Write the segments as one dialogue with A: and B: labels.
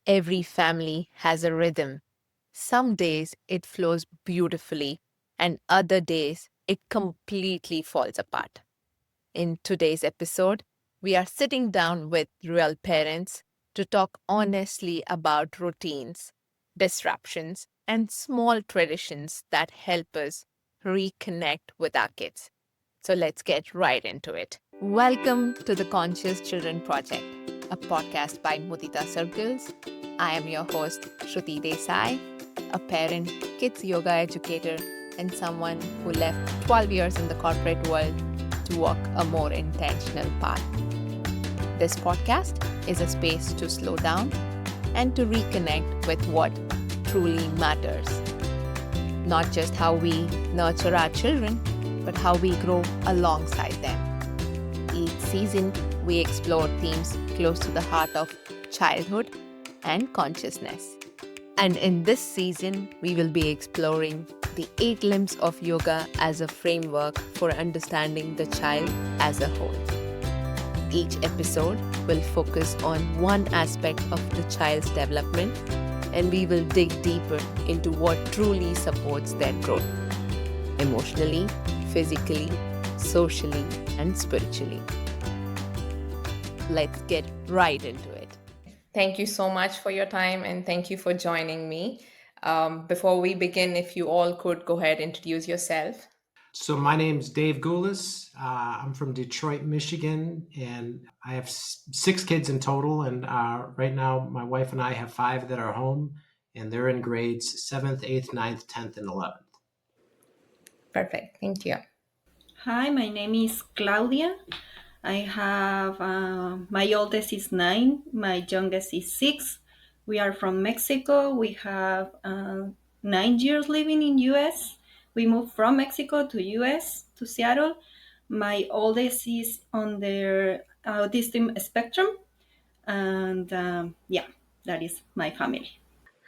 A: Every family has a rhythm. Some days it flows beautifully, and other days it completely falls apart. In today's episode, we are sitting down with real parents to talk honestly about routines, disruptions, and small traditions that help us reconnect with our kids. So let's get right into it. Welcome to the Conscious Children Project, a podcast by Mudita Circles. I am your host, Shruti Desai, a parent, kids yoga educator, and someone who left 12 years in the corporate world to walk a more intentional path. This podcast is a space to slow down and to reconnect with what truly matters. Not just how we nurture our children, but how we grow alongside them. Each season, we explore themes close to the heart of childhood and consciousness. And in this season, we will be exploring the 8 limbs of yoga as a framework for understanding the child as a whole. Each episode will focus on one aspect of the child's development, and we will dig deeper into what truly supports their growth emotionally, physically, socially, and spiritually. Let's get right into it. Thank you so much for your time and thank you for joining me. Before we begin, if you all could go ahead and introduce yourself.
B: So my name's Dave Goulis. I'm from Detroit, Michigan, and I have 6 kids in total. And right now, my wife and I have 5 that are home, and they're in grades 7th, 8th, 9th, 10th, and 11th.
A: Perfect. Thank you.
C: Hi, my name is Claudia. I have my oldest is 9, my youngest is 6. We are from Mexico. We have 9 years living in US. We moved from Mexico to US to Seattle. My oldest is on the autism spectrum, and yeah, that is my family.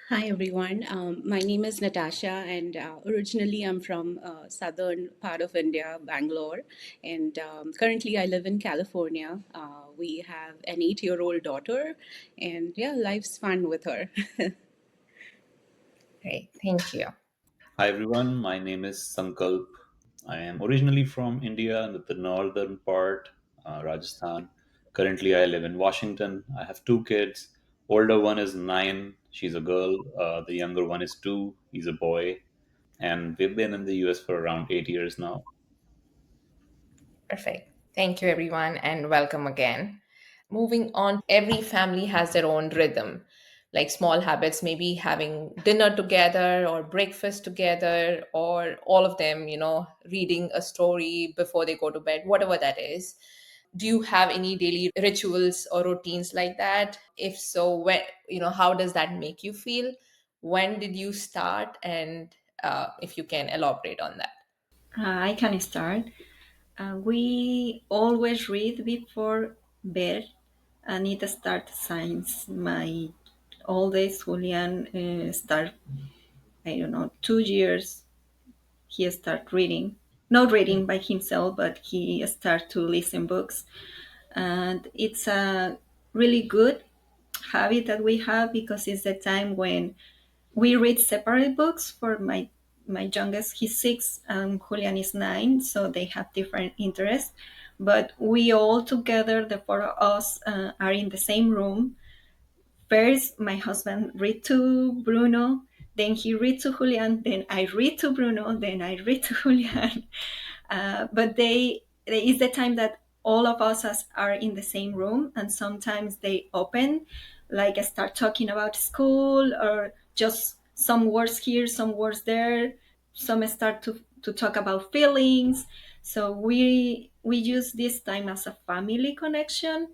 D: Hi everyone. My name is Natasha, and originally I'm from southern part of India, Bangalore, and currently I live in California. We have an 8-year-old daughter, and yeah, life's fun with her.
A: Great. Thank you.
E: Hi everyone, my name is Sankalp. I am originally from India in the northern part, Rajasthan. Currently, I live in Washington. I have 2 kids. Older one is 9. She's a girl. The younger one is 2. He's a boy. And we've been in the US for around 8 years now.
A: Perfect. Thank you, everyone, and welcome again. Moving on, every family has their own rhythm, like small habits, maybe having dinner together or breakfast together, or all of them, reading a story before they go to bed, whatever that is. Do you have any daily rituals or routines like that? If so, how does that make you feel? When did you start? And if you can elaborate on that.
C: I can start. We always read before bed, and it starts since my oldest Julian start, I don't know, 2 years. He start reading, not reading by himself, but he start to listen books, and it's a really good habit that we have because it's the time when we read separate books. For my youngest, he's 6, and Julian is 9, so they have different interests, but we all together, the 4 of us, are in the same room. First my husband read to Bruno, then he read to Julian, then I read to Bruno, then I read to Julian. But it's the time that all of us are in the same room, and sometimes they open, like start talking about school, or just some words here, some words there. Some start to talk about feelings. So we use this time as a family connection,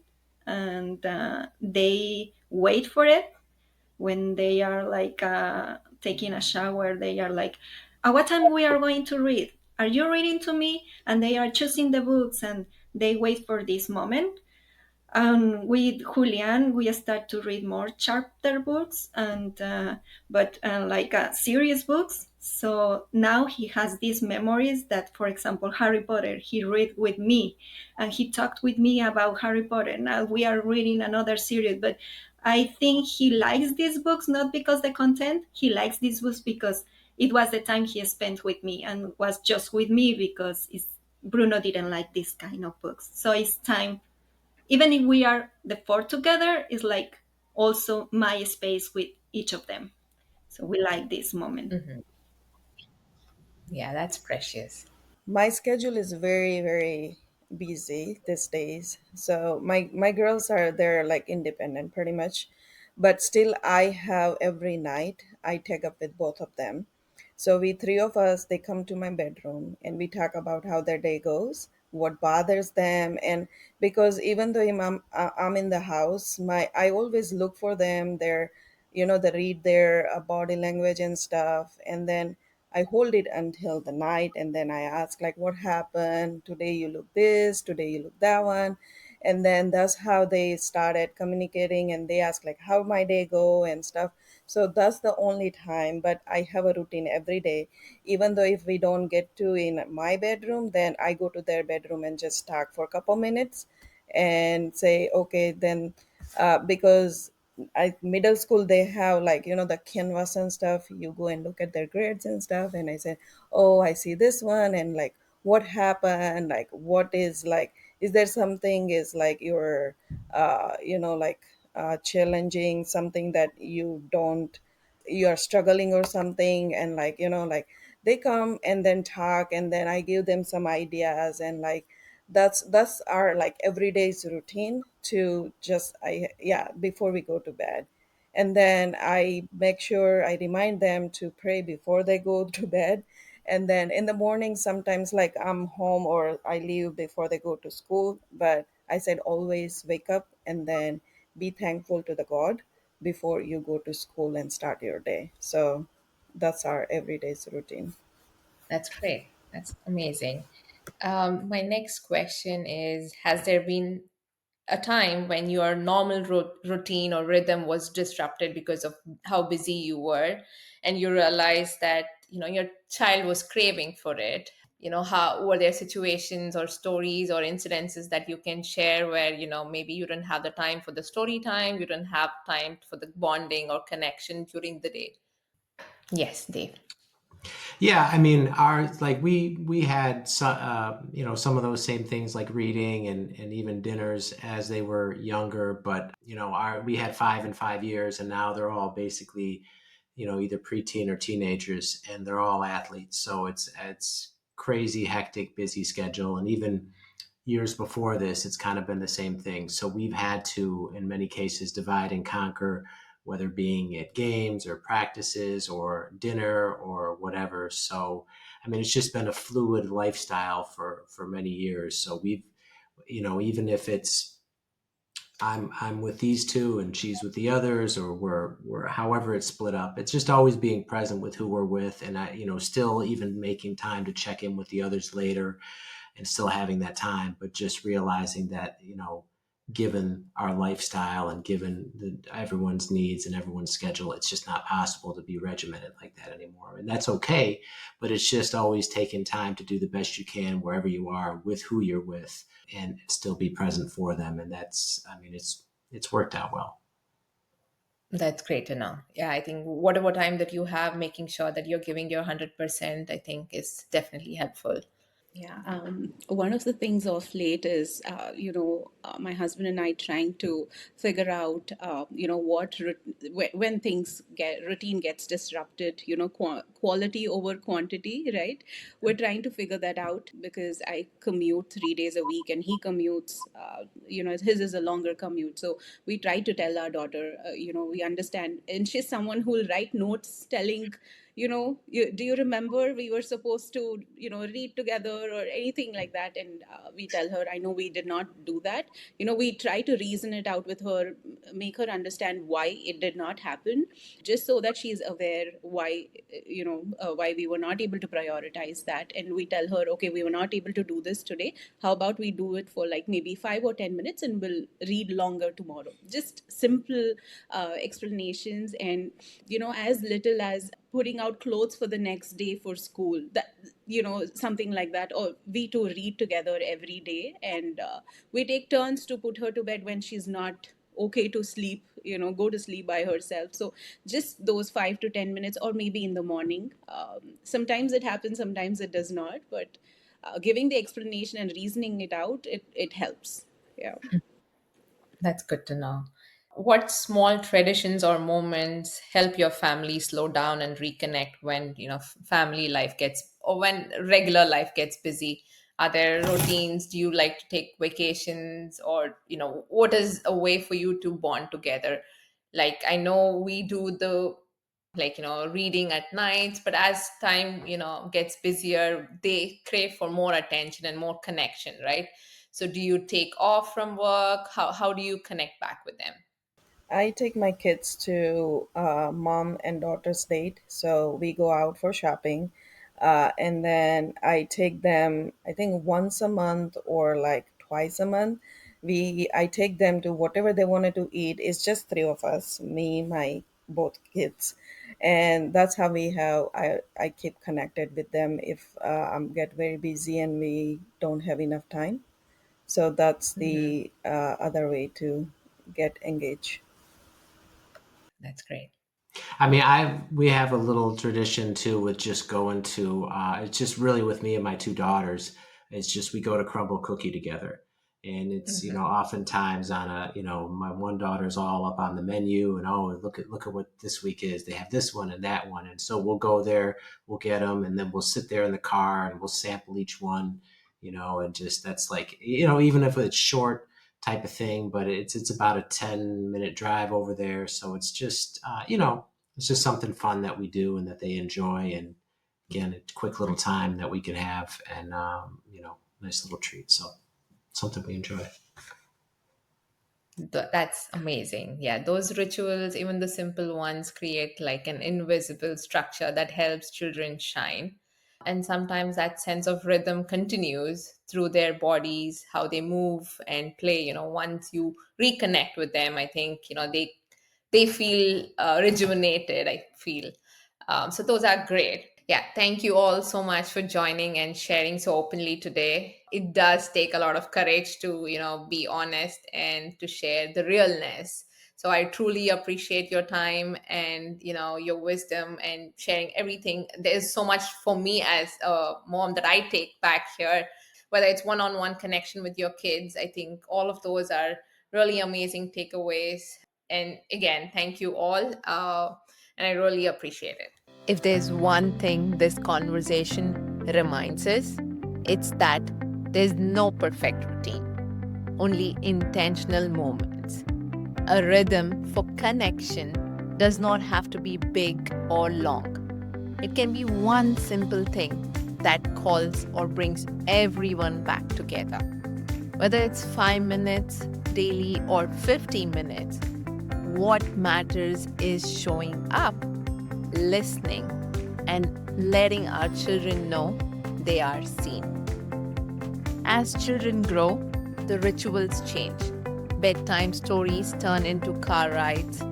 C: and they wait for it. When they are like taking a shower, they are like, at what time we are going to read? Are you reading to me? And they are choosing the books, and they wait for this moment. And with Julian, we start to read more chapter books, and but like serious books. So now he has these memories that, for example, Harry Potter, he read with me, and he talked with me about Harry Potter. Now we are reading another series, but I think he likes these books not because the content, he likes these books because it was the time he spent with me and was just with me because Bruno didn't like this kind of books. So it's time, even if we are the four together, it's like also my space with each of them. So we like this moment.
A: Yeah, that's precious.
F: My schedule is very, very busy these days. So my girls are they're like independent pretty much, but still I have every night I take up with both of them. So we three of us they come to my bedroom and we talk about how their day goes, what bothers them, and because even though I'm in the house, my I always look for them. They read their body language and stuff, and then I hold it until the night, and then I ask like, "What happened today? You look this. Today you look that one," and then that's how they started communicating. And they ask like, "How my day go?" and stuff. So that's the only time. But I have a routine every day. Even though if we don't get to in my bedroom, then I go to their bedroom and just talk for a couple minutes, and say, "Okay, then." Because middle school they have like the canvas and stuff, you go and look at their grades and stuff, and I said, "Oh, I see this one," and like, what happened, like what is like, is there something is like you're challenging something that you are struggling or something, and like like they come and then talk, and then I give them some ideas, and like that's our like everyday's routine to just I yeah before we go to bed. And then I make sure I remind them to pray before they go to bed. And then in the morning sometimes like I'm home or I leave before they go to school, but I said always wake up and then be thankful to the God before you go to school and start your day. So that's our everyday's routine.
A: That's great. That's amazing. My next question is: has there been a time when your normal routine or rhythm was disrupted because of how busy you were, and you realized that your child was craving for it? How were there situations or stories or incidences that you can share where maybe you didn't have the time for the story time, you didn't have time for the bonding or connection during the day? Yes, Dave.
B: Yeah, I mean, our like we had some of those same things like reading and even dinners as they were younger, but our we had 5 and 5 years, and now they're all basically either preteen or teenagers, and they're all athletes. So it's crazy, hectic, busy schedule, and even years before this, it's kind of been the same thing. So we've had to, in many cases, divide and conquer, whether being at games or practices or dinner or whatever. So, I mean, it's just been a fluid lifestyle for many years. So we've, even if it's I'm with these two and she's with the others, or we're however it's split up. It's just always being present with who we're with, and still even making time to check in with the others later and still having that time, but just realizing that, given our lifestyle and given everyone's needs and everyone's schedule, it's just not possible to be regimented like that anymore. And that's okay, but it's just always taking time to do the best you can wherever you are with who you're with and still be present for them. And that's, I mean, it's worked out well.
A: That's great to know. Yeah, I think whatever time that you have, making sure that you're giving your 100%, I think is definitely helpful.
D: Yeah, one of the things of late is, my husband and I trying to figure out, when things get routine gets disrupted, quality over quantity, right? We're trying to figure that out because I commute 3 days a week and he commutes, his is a longer commute. So we try to tell our daughter, we understand, and she's someone who will write notes telling do you remember we were supposed to read together or anything like that, and we tell her, I know we did not do that. We try to reason it out with her, make her understand why it did not happen, just so that she's aware why we were not able to prioritize that. And we tell her, okay, we were not able to do this today, how about we do it for like maybe 5 or 10 minutes and we'll read longer tomorrow. Just simple explanations, and as little as putting out clothes for the next day for school, that something like that. Or we two read together every day, and we take turns to put her to bed when she's not okay to sleep go to sleep by herself. So just those 5 to 10 minutes, or maybe in the morning. Sometimes it happens, sometimes it does not. But giving the explanation and reasoning it out, it helps. Yeah.
A: That's good to know. What small traditions or moments help your family slow down and reconnect when, family life gets, or when regular life gets busy? Are there routines? Do you like to take vacations, or, what is a way for you to bond together? Like, I know we do the, like, reading at nights, but as time, gets busier, they crave for more attention and more connection, right? So do you take off from work? How do you connect back with them?
F: I take my kids to mom and daughter's date. So we go out for shopping. And then I take them, I think once a month or like twice a month. I take them to whatever they wanted to eat. It's just three of us, me, my both kids. And that's how I keep connected with them if I'm get very busy and we don't have enough time. So that's
A: Mhm.
F: the other way to get engaged.
A: That's great.
B: I mean, we have a little tradition too with just going to. It's just really with me and my two daughters. It's just we go to Crumble Cookie together, and it's
A: Mhm.
B: oftentimes on my one daughter's all up on the menu, and oh look at what this week is. They have this one and that one, and so we'll go there, we'll get them, and then we'll sit there in the car and we'll sample each one, and just that's like even if it's short type of thing, but it's about a 10-minute drive over there, so it's just it's just something fun that we do and that they enjoy. And again, a quick little time that we can have, and nice little treat. So something we enjoy.
A: That's amazing. Yeah, those rituals, even the simple ones, create like an invisible structure that helps children shine. And sometimes that sense of rhythm continues through their bodies, how they move and play. Once you reconnect with them, I think, they feel rejuvenated, I feel. So those are great. Yeah, thank you all so much for joining and sharing so openly today. It does take a lot of courage to, be honest and to share the realness. So I truly appreciate your time and, your wisdom and sharing everything. There's so much for me as a mom that I take back here, whether it's one-on-one connection with your kids. I think all of those are really amazing takeaways. And again, thank you all. And I really appreciate it. If there's one thing this conversation reminds us, it's that there's no perfect routine, only intentional moments. A rhythm for connection does not have to be big or long. It can be one simple thing that calls or brings everyone back together. Whether it's 5 minutes daily or 15 minutes, what matters is showing up, listening, and letting our children know they are seen. As children grow, the rituals change. Bedtime stories turn into car rides,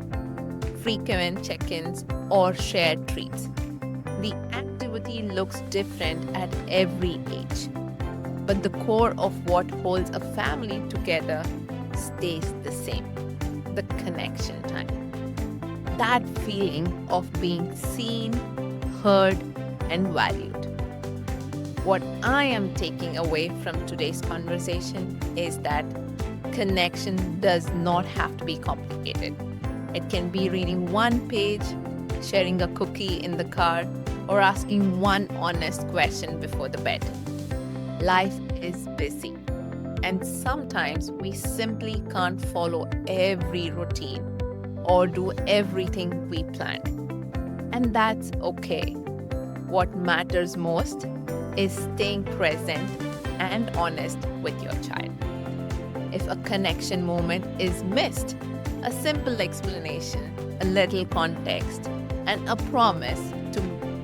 A: frequent check ins, or shared treats. The activity looks different at every age, but the core of what holds a family together stays the same: the connection time. That feeling of being seen, heard, and valued. What I am taking away from today's conversation is that connection does not have to be complicated. It can be reading one page, sharing a cookie in the car, or asking one honest question before the bed. Life is busy, and sometimes we simply can't follow every routine or do everything we planned. And that's okay. What matters most is staying present and honest with your child. If a connection moment is missed, a simple explanation, a little context, and a promise to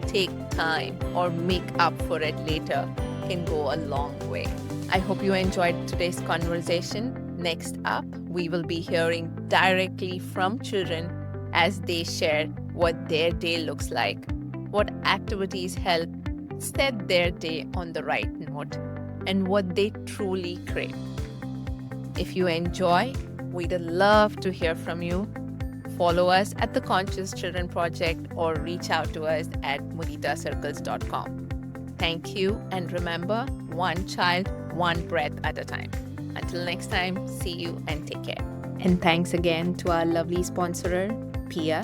A: take time or make up for it later can go a long way. I hope you enjoyed today's conversation. Next up, we will be hearing directly from children as they share what their day looks like, what activities help set their day on the right note, and what they truly crave. If you enjoy, we'd love to hear from you. Follow us at the Conscious Children Project or reach out to us at muditacircles.com. Thank you, and remember, one child, one breath at a time. Until next time, see you and take care. And thanks again to our lovely sponsorer, Pia.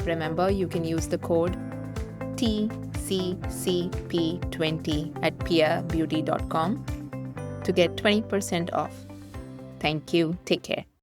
A: Remember, you can use the code TCCP20 at piabeauty.com to get 20% off. Thank you. Take care.